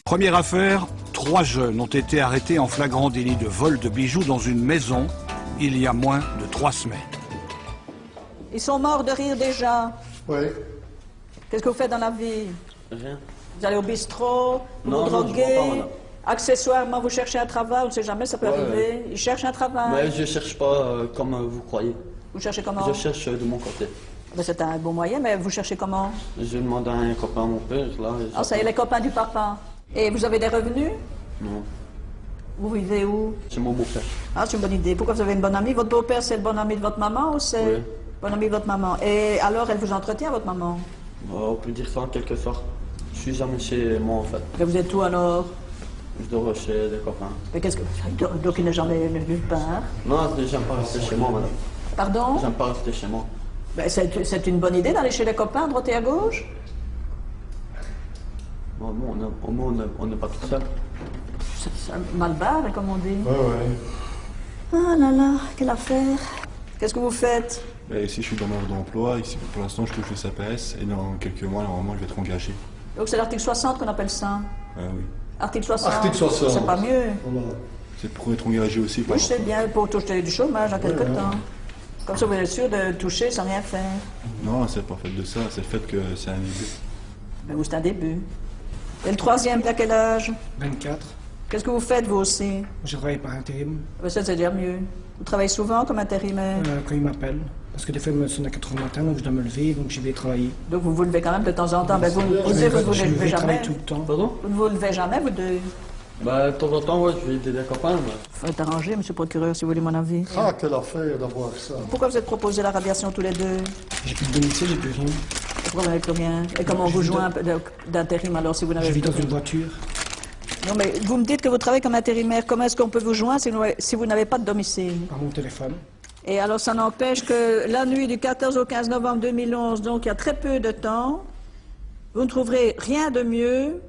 Première affaire, 3 jeunes ont été arrêtés en flagrant délit de vol de bijoux dans une maison il y a moins de 3 semaines. Ils sont morts de rire déjà. Oui. Qu'est-ce que vous faites dans la vie? Rien. Vous allez au bistrot, vous Non, vous non, je droguez, bois pas, madame. accessoirement vous cherchez un travail, on ne sait jamais, ça peut arriver. Ils cherchent un travail. Mais je cherche pas comme vous croyez. Vous cherchez comment? Je cherche de mon côté. Ben, c'est un bon moyen, mais vous cherchez comment? Je demande à un copain, mon père, là. Ah, ça y est, les copains du papa. Et vous avez des revenus? Non, Vous vivez où? c'est mon beau-père. Ah, c'est une bonne idée. Pourquoi vous avez une bonne amie? Votre beau-père, c'est le bon ami de votre maman ou c'est Oui. bon ami de votre maman? Et alors, elle vous entretient, votre maman? On peut dire ça en quelque sorte. Je suis jamais chez moi en fait. Mais vous êtes où alors? Je dors chez des copains. Mais qu'est-ce que... Donc il n'est jamais nulle part. Non, j'aime pas rester chez moi, madame. Pardon? J'aime pas rester chez moi. Ben, c'est une bonne idée d'aller chez les copains, à droite et à gauche? Bon, on n'est pas tout seul. C'est mal barre, comme on dit. Oui, oui. Ah là là, quelle affaire. Qu'est-ce que vous faites? Bah, ici, je suis demandeur d'emploi. Ici, pour l'instant, je touche le CPS. Et dans quelques mois, normalement, je vais être engagé. Donc c'est l'article 60 qu'on appelle ça. Ah oui. Article 60. Article 60. C'est pas mieux. Voilà. C'est pour être engagé aussi. Oui, je sais bien, pour toucher du chômage en quelque temps. Comme ça, vous êtes sûr de toucher sans rien faire. Non, c'est pas fait de ça. C'est le fait que c'est un début. Mais vous, c'est un début. Et le troisième, à quel âge? 24. Qu'est-ce que vous faites, vous aussi? Je travaille par intérim Ben, ça, c'est déjà mieux. Vous travaillez souvent comme intérimaire? quand ils m'appellent. Parce que des fois, ils me sonnent à 4 h du matin, donc je dois me lever, donc j'y vais travailler. Donc vous vous levez quand même de temps en temps. Ben, vous ne vous Je levez vais jamais. travailler tout le temps. Pardon? Vous ne vous levez jamais, vous deux. Bah, de temps en temps, ouais, je vais aider des copains. Mais... Faut être arrangé, monsieur le procureur, si vous voulez mon avis. Ah, quelle affaire d'avoir ça. Pourquoi vous êtes proposé la radiation tous les deux? J'ai plus de domicile, j'ai plus rien. Pourquoi vous n'avez plus rien? Et comment vous jouez un peu d'intérim alors si vous Je n'avez vis plus dans une rien? voiture. Non, mais vous me dites que vous travaillez comme intérimaire. Comment est-ce qu'on peut vous joindre si vous n'avez pas de domicile? Par mon téléphone. Et alors, ça n'empêche que la nuit du 14 au 15 novembre 2011, donc il y a très peu de temps, vous ne trouverez rien de mieux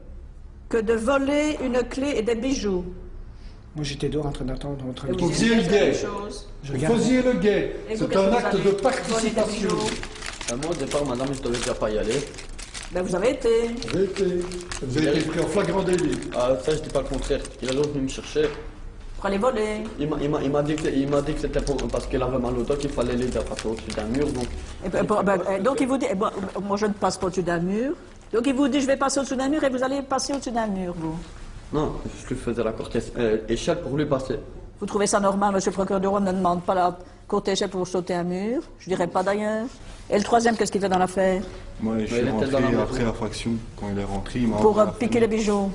que de voler une clé et des bijoux. Moi, j'étais dehors en train d'attendre votre Et vous Vous faisiez le faites la même guet. chose. Je Vous regarde. faisiez le guet. Et vous, C'est qu'est-ce un que vous acte allez de voler des participation. bijoux? moi, au départ, madame, je devais déjà pas y aller. Ben, vous avez été. Vous avez été pris en flagrant délit. Ah, ça, je dis pas le contraire. Il a l'autre venu me chercher. Pour aller voler. Il m'a dit que c'était parce qu'il avait mal au dos qu'il fallait l'aider à passer au-dessus d'un mur. Donc, Donc il vous dit, moi je ne passe pas au-dessus d'un mur. Donc il vous dit, je vais passer au-dessus d'un mur et vous allez passer au-dessus d'un mur, vous. non, je lui faisais la courte échelle pour lui passer. Vous trouvez ça normal, monsieur le procureur du Roi ne demande pas la courte échelle pour sauter un mur? Je dirais pas d'ailleurs. Et le troisième, qu'est-ce qu'il fait dans l'affaire? Moi, je il suis était dans la rentré maison. après la fraction. Quand il est rentré, il m'a Pour envoyé la piquer les famille. bijoux.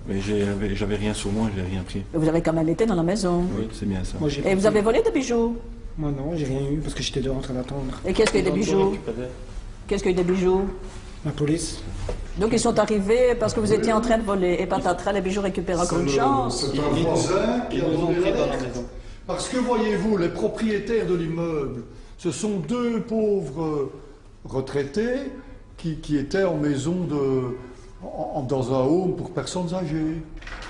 Mais j'avais rien sur moi, j'ai rien pris. Mais vous avez quand même été dans la maison. Oui, c'est bien ça. Moi, j'ai Et vous avez volé des bijoux? Moi, non, j'ai rien eu parce que j'étais dehors en train d'attendre. Et qu'est-ce qu'il y a des bijoux? Qu'est-ce qu'il y a des bijoux? La police. Donc ils sont arrivés parce que vous étiez en train de voler. Et patatras, les bijoux récupèrent encore une chance. C'est un voisin qui a Ils nous ont donné pris dans la l'alerte. maison. Parce que voyez-vous, les propriétaires de l'immeuble, ce sont 2 pauvres retraités qui étaient en maison dans un home pour personnes âgées.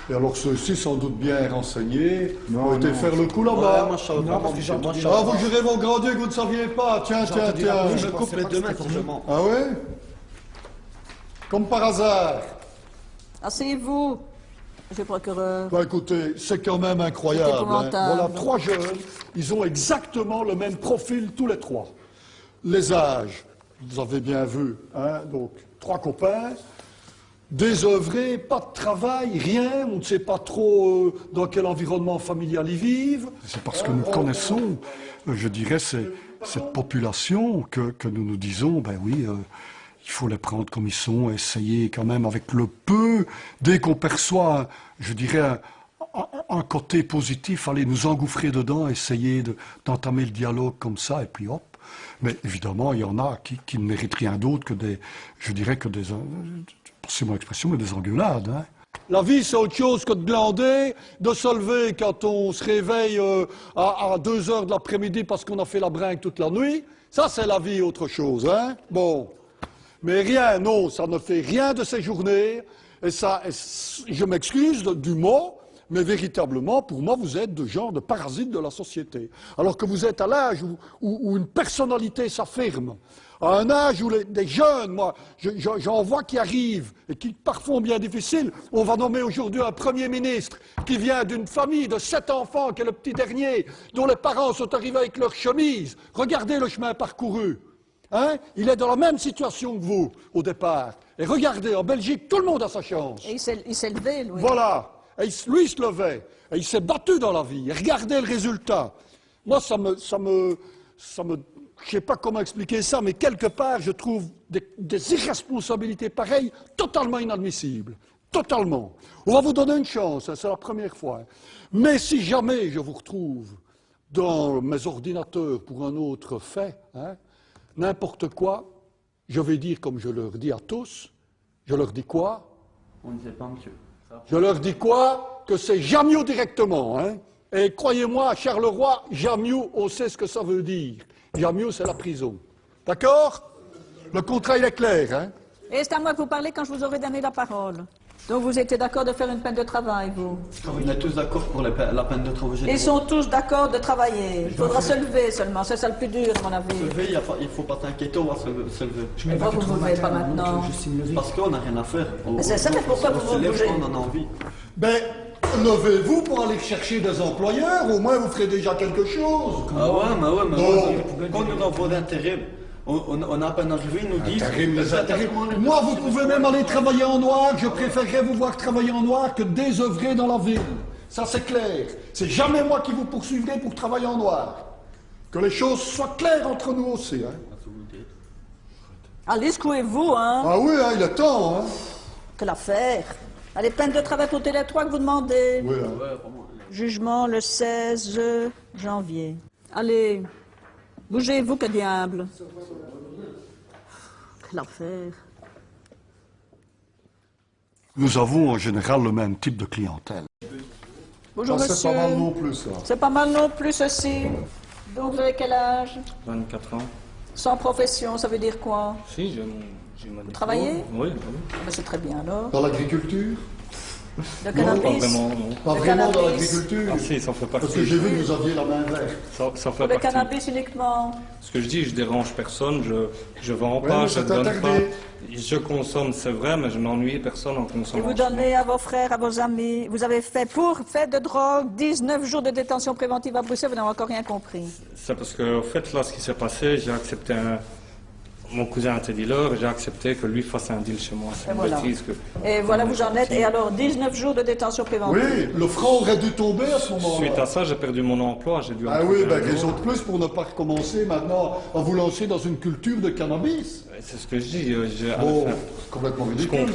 Et alors ceux-ci, sans doute bien renseignés, Non, ont été non. faire le coup Ouais, là-bas. moi, je savais Non, pas. parce que j'ai Moi, entendu je Ah, savais vous jurez mon grand Dieu que vous ne saviez pas. Tiens, tiens, entendu tiens. la pas. police. Je me coupe pensais les pas deux que mains c'était si je pour mens. Ah ouais? Comme par hasard. Asseyez-vous, monsieur le procureur. Bah écoutez, c'est quand même incroyable. C'est épouvantable. Voilà, 3 jeunes, ils ont exactement le même profil tous les 3. Les âges, vous avez bien vu, hein, donc 3 copains, désœuvrés, pas de travail, rien, on ne sait pas trop dans quel environnement familial ils vivent. C'est parce que nous connaissons, je dirais, cette population que nous nous disons, ben oui, il faut les prendre comme ils sont, essayer quand même avec le peu, dès qu'on perçoit, je dirais, un côté positif, aller nous engouffrer dedans, essayer d'entamer le dialogue comme ça, et puis hop. Mais évidemment, il y en a qui ne méritent rien d'autre que des, je dirais que des, passez mon expression, mais des engueulades, hein. La vie, c'est autre chose que de glander, de se lever quand on se réveille à 2 heures de l'après-midi parce qu'on a fait la brinque toute la nuit. Ça, c'est la vie, autre chose, hein. Bon. Mais rien, non, ça ne fait rien de ces journées. Et ça, je m'excuse du mot, mais véritablement, pour moi, vous êtes de genre de parasite de la société. Alors que vous êtes à l'âge où une personnalité s'affirme, À un âge où des jeunes, moi, j'en vois qui arrivent et qui parfois sont bien difficiles. On va nommer aujourd'hui un Premier ministre qui vient d'une famille de 7 enfants, qui est le petit dernier, dont les parents sont arrivés avec leur chemise. Regardez le chemin parcouru. Hein? Il est dans la même situation que vous, au départ. Et regardez, en Belgique, tout le monde a sa chance. Et il s'est levé, lui. Voilà. Et lui, il se levait. Et il s'est battu dans la vie. Et regardez le résultat. Moi, ça me je ne sais pas comment expliquer ça, mais quelque part, je trouve des irresponsabilités pareilles totalement inadmissibles. Totalement. On va vous donner une chance, hein, c'est la première fois. Mais si jamais je vous retrouve dans mes ordinateurs pour un autre fait, hein, n'importe quoi, je vais dire comme je leur dis à tous, je leur dis quoi? On ne sait pas, monsieur. Je leur dis quoi? Que c'est Jamiou directement. Hein? Et croyez-moi, à Charleroi, Jamiou, on sait ce que ça veut dire. Jamiou, c'est la prison. D'accord? Le contrat, il est clair. Hein? Et c'est à moi que vous parlez quand je vous aurai donné la parole. Donc vous étiez d'accord de faire une peine de travail, vous? On est tous d'accord pour la peine de travail. Ils sont tous d'accord de travailler. Il faudra se lever seulement, c'est ça le plus dur, à mon avis. Se lever, il ne faut pas t'inquiéter, on va se lever. Je mets Pourquoi vous ne vous levez pas maintenant? Juste me lever. Parce qu'on n'a rien à faire. Mais c'est ça, mais pourquoi vous vous bougez? On en a envie. Ben, levez-vous pour aller chercher des employeurs, au moins vous ferez déjà quelque chose. Ah ouais, mais Bon. quand nous avons d'intérim, on a à peine arrivé, ils nous disent... Moi, vous pouvez même aller travailler en noir. Je préférerais vous voir travailler en noir que désœuvrer dans la ville. Ça, c'est clair. C'est jamais moi qui vous poursuivrai pour travailler en noir. Que les choses soient claires entre nous aussi. Hein. Allez, secouez-vous, hein? Ah oui, hein, il est temps. Hein. Quelle affaire? Allez, peine de travail pour Télé 3 que vous demandez. Oui, hein. Jugement le 16 janvier. Allez, bougez-vous, que diable. Quelle affaire. Nous avons en général le même type de clientèle. Bonjour, Ça, monsieur. c'est pas mal non plus, ça. C'est pas mal non plus, ceci. Donc, vous avez quel âge? 24 ans. Sans profession, ça veut dire quoi? Si, j'ai mon diplôme. travaillez? Oui, oui. Ah ben, c'est très bien, alors. Dans l'agriculture? Le Pas cannabis? vraiment, non. Pas Le vraiment dans cannabis. l'agriculture. Ah si, ça fait partie. Parce que j'ai vu que vous aviez la main verte. Ça fait Pour le partie. cannabis uniquement? Ce que je dis, je dérange personne, je vends Ouais, pas, mais je c'est donne interdit. pas. Je consomme, c'est vrai, mais je n'ennuie personne en Et consommant. vous donnez à vos frères, à vos amis. Vous avez fait, pour fait de drogue, 19 jours de détention préventive à Bruxelles, vous n'avez encore rien compris. C'est parce que, au fait, là, ce qui s'est passé, j'ai accepté mon cousin était dealer, et j'ai accepté que lui fasse un deal chez moi. C'est Et une voilà. bêtise que... Et voilà, vous en êtes. Et alors, 19 jours de détention préventive. Oui, le franc aurait dû tomber à ce moment-là. Suite à ça, j'ai perdu mon emploi, j'ai dû en Ah trouver oui, ben, un raison autre. de plus pour ne pas recommencer maintenant à vous lancer dans une culture de cannabis. C'est ce que je dis. Bon, enfin, c'est complètement je ridicule.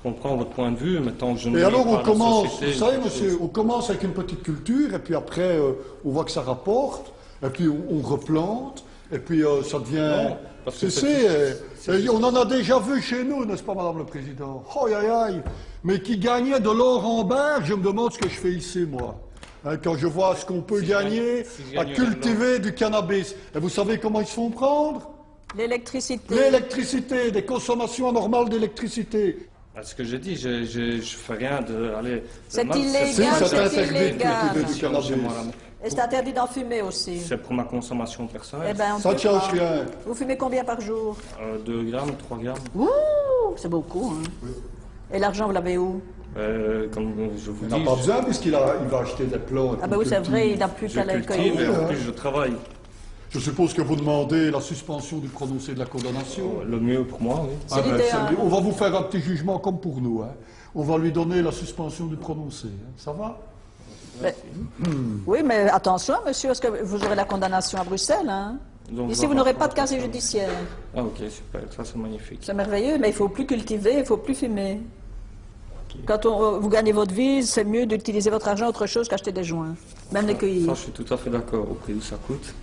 comprends votre point de vue, mais tant que je ne Et vis alors pas on à la commence, société, vous savez je- monsieur, on commence avec une petite culture et puis après on voit que ça rapporte et puis on replante et puis ça devient... Non, parce que on en a déjà vu chez nous, n'est-ce pas madame le président? Oh aïe aïe, mais qui gagnait de l'or en barre, je me demande ce que je fais ici moi. Hein, quand je vois ce qu'on peut Si je gagner si je à gagnerais cultiver du cannabis. Et vous savez comment ils se font prendre? L'électricité. L'électricité, des consommations anormales d'électricité. Ce que j'ai dit, je fais rien de... Allez, C'est mal, illégal, Si, ça c'est t'interdit de illégal. cultiver du chez moi, cannabis. Et c'est interdit d'en fumer aussi. C'est pour ma consommation personnelle. Eh ben, on Ça ne peut change pas. rien. Vous fumez combien par jour? 2 grammes, 3 grammes. Ouh, c'est beaucoup. Hein. Et l'argent, vous l'avez où? Comme je vous Il dis, n'a pas besoin puisqu'il il va acheter des plantes. Ah ben oui, c'est vrai, il n'a plus je qu'à les cultive et cueillir. en plus je travaille. Je suppose que vous demandez la suspension du prononcé de la condamnation. Le mieux pour moi, oui. C'est l'idéal. c'est bien. On va vous faire un petit jugement comme pour nous. Hein. On va lui donner la suspension du prononcé. Hein. Ça va? Mais- Oui, mais attention, monsieur, parce que vous aurez la condamnation à Bruxelles. Hein. Donc, Ici, je vous vais n'aurez pas pas de casier judiciaire. Ah ok, super, ça c'est magnifique. C'est merveilleux, mais il ne faut plus cultiver, il ne faut plus fumer. Quand vous gagnez votre vie, c'est mieux d'utiliser votre argent autre chose qu'acheter des joints, même les Ça, cueillir. je suis tout à fait d'accord au prix où ça coûte.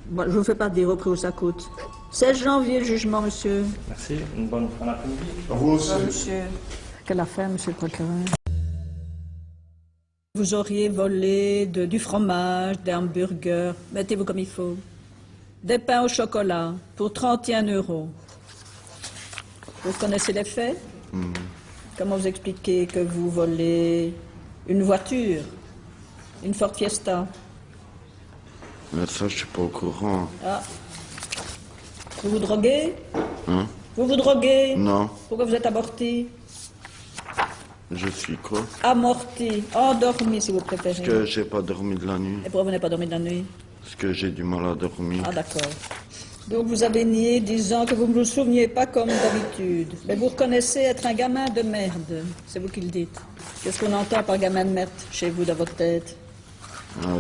Bon, je ne vous fais pas dire au prix où ça coûte. 16 janvier, le jugement, monsieur. Merci, une bonne fin d'après-midi. À vous aussi. Monsieur. Quelle affaire, monsieur le procureur? Vous auriez volé du fromage, des hamburgers, mettez-vous comme il faut. Des pains au chocolat pour 31 €. Vous connaissez les faits? Comment vous expliquez que vous volez une voiture, une Ford Fiesta? Mais ça, je suis pas au courant. Ah. Vous vous droguez? Hein? Vous vous droguez? Non, Pourquoi vous êtes amorti? je suis quoi? Amorti, endormi si vous préférez. Parce que j'ai pas dormi de la nuit. Et pourquoi vous n'avez pas dormi de la nuit? Parce que j'ai du mal à dormir. Ah d'accord. Donc vous avez nié disant que vous ne vous souveniez pas comme d'habitude. Mais vous reconnaissez être un gamin de merde. C'est vous qui le dites. Qu'est-ce qu'on entend par gamin de merde chez vous dans votre tête?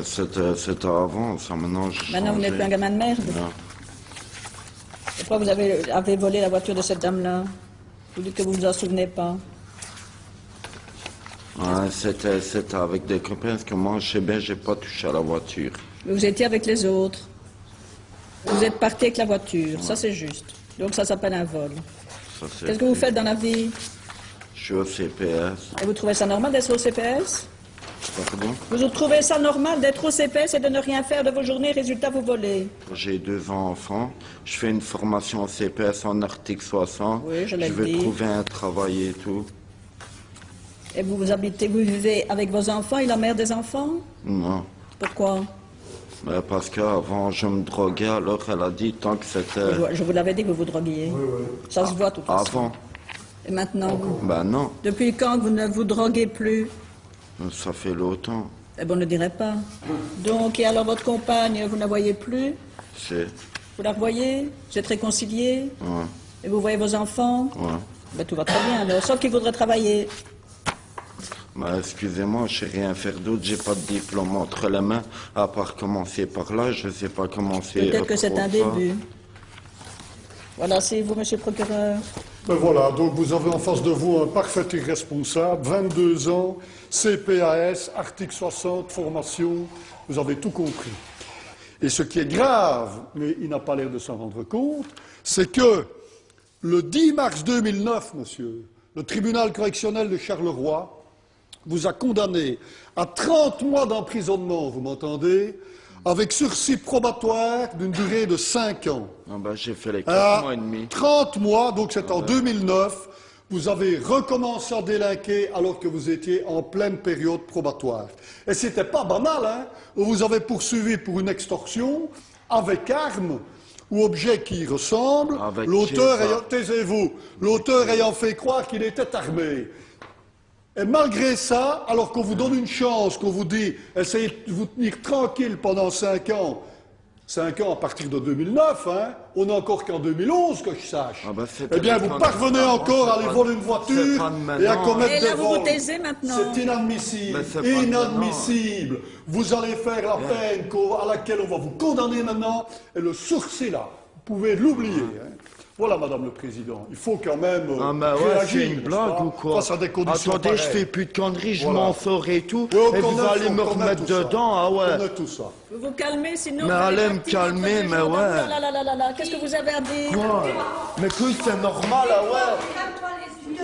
C'était avant, ça maintenant j'ai Maintenant vous changé. n'êtes plus un gamin de merde? Non. Et pourquoi vous avez volé la voiture de cette dame-là? Vous dites que vous ne vous en souvenez pas. Ouais, c'était avec des copains, parce que moi, je sais bien, j'ai pas touché à la voiture. Mais vous étiez avec les autres. Vous êtes parti avec la voiture, ça c'est juste. Donc ça s'appelle un vol. Ça, c'est Qu'est-ce que vous fait. faites dans la vie? Je suis au CPS. Et vous trouvez ça normal d'être au CPS? Pardon? Vous trouvez ça normal d'être au CPS et de ne rien faire de vos journées, résultat vous volez? J'ai 2 enfants. Je fais une formation au CPS en article 60. Oui, je l'ai veux dit. trouver un travail et tout. Et vous vivez avec vos enfants et la mère des enfants? Non. Pourquoi? Parce qu'avant, je me droguais, alors elle a dit tant que c'était... Je vous l'avais dit que vous vous droguiez. Ça se voit tout à Avant? Et maintenant, vous? Ben non, Depuis quand vous ne vous droguez plus? ça fait longtemps. Eh bien, on ne dirait pas. Donc, et alors votre compagne, vous ne la voyez plus? C'est... Vous la revoyez? Vous êtes réconciliés? Ouais, Et vous voyez vos enfants? ouais. Ben, tout va très bien alors, sauf qu'ils voudraient travailler. Excusez-moi, je sais rien faire d'autre, j'ai pas de diplôme entre les mains, à part commencer par là, je sais pas commencer... Peut-être que c'est un début. Voilà, c'est vous, monsieur le procureur. Ben voilà, donc vous avez en face de vous un parfait irresponsable, 22 ans, CPAS, article 60, formation, vous avez tout compris. Et ce qui est grave, mais il n'a pas l'air de s'en rendre compte, c'est que le 10 mars 2009, monsieur, le tribunal correctionnel de Charleroi vous a condamné à 30 mois d'emprisonnement, vous m'entendez, avec sursis probatoire d'une durée de 5 ans. Ah ben, j'ai fait les 4 mois et demi. 30 mois, donc c'est en 2009, vous avez recommencé à délinquer alors que vous étiez en pleine période probatoire. Et c'était pas banal, hein. Vous avez poursuivi pour une extorsion avec arme ou objet qui y ressemble, Avec l'auteur qui, ça ayant, taisez-vous, l'auteur ayant fait croire qu'il était armé. Et malgré ça, alors qu'on vous donne une chance, qu'on vous dit, essayez de vous tenir tranquille pendant 5 ans, 5 ans à partir de 2009, hein, on n'est encore qu'en 2011, que je sache. Ah ben, c'était Eh bien, le vous temps parvenez d'avant, encore à c'est aller pas- voler une c'est voiture pas de et à maintenant. commettre Et des là, vous vous vols. taisez maintenant. C'est inadmissible. Mais c'est pas de Inadmissible. Vous allez faire la peine à laquelle on va vous condamner maintenant, et le sursis là, vous pouvez l'oublier. Hein. Voilà, Madame le Président, il faut quand même Ah ben ouais, réagir, c'est une n'est-ce blague pas, ou quoi? face à des conditions Attendez, je pareilles. fais plus de conneries, je Voilà. m'en sors et tout, Oui, on et vous connaît, allez on me connaît remettre tout ça. dedans, ah On ouais. connaît tout ça. Vous vous calmez, sinon... Mais vous allez allez me partir entre calmer, les mais gendarmes. ouais. Là, là, là, là, là, là. Qu'est-ce que vous avez à dire? Quoi? Mais que c'est normal, ah ouais.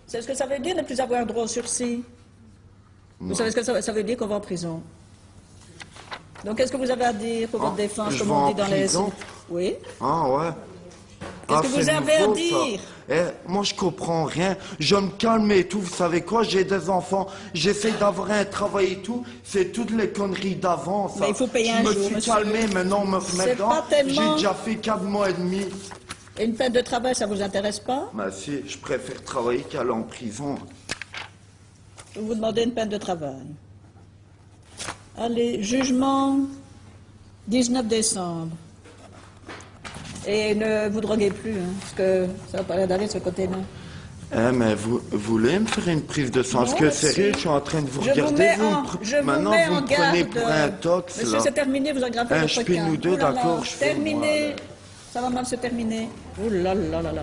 C'est ce que ça veut dire ne plus avoir droit au sursis? Vous savez ce que ça veut dire qu'on va en prison? Donc, qu'est-ce que vous avez à dire pour votre défense, je comme vais on en dit dans les... prison? Oui. Ah ouais. Qu'est-ce que vous avez à dire? Moi, je comprends rien. Je me calme et tout. Vous savez quoi? J'ai des enfants. J'essaie d'avoir un travail et tout. C'est toutes les conneries d'avant, ça. Mais il faut payer un Je jour, me suis monsieur. calmé, maintenant on me remet C'est dedans. pas tellement- J'ai déjà fait 4 mois et demi. Et une peine de travail, ça vous intéresse pas? Bah si, je préfère travailler qu'aller en prison. Vous vous demandez une peine de travail. Allez, jugement 19 décembre. Et ne vous droguez plus, hein, parce que ça va pas l'air d'aller de ce côté-là. Mais vous voulez me faire une prise de sang? Parce Non, que merci. sérieux, je suis en train de vous Je vous regarder. mets vous me en, pre- je vous Maintenant, mets vous en me prenez garde. pour un tox, Monsieur, là. c'est terminé, vous aggravez Un votre chepin cas. ou deux, Oh là là, d'accord, je fais, terminé. moi, Ça va mal se terminer. Oh là là là là là là.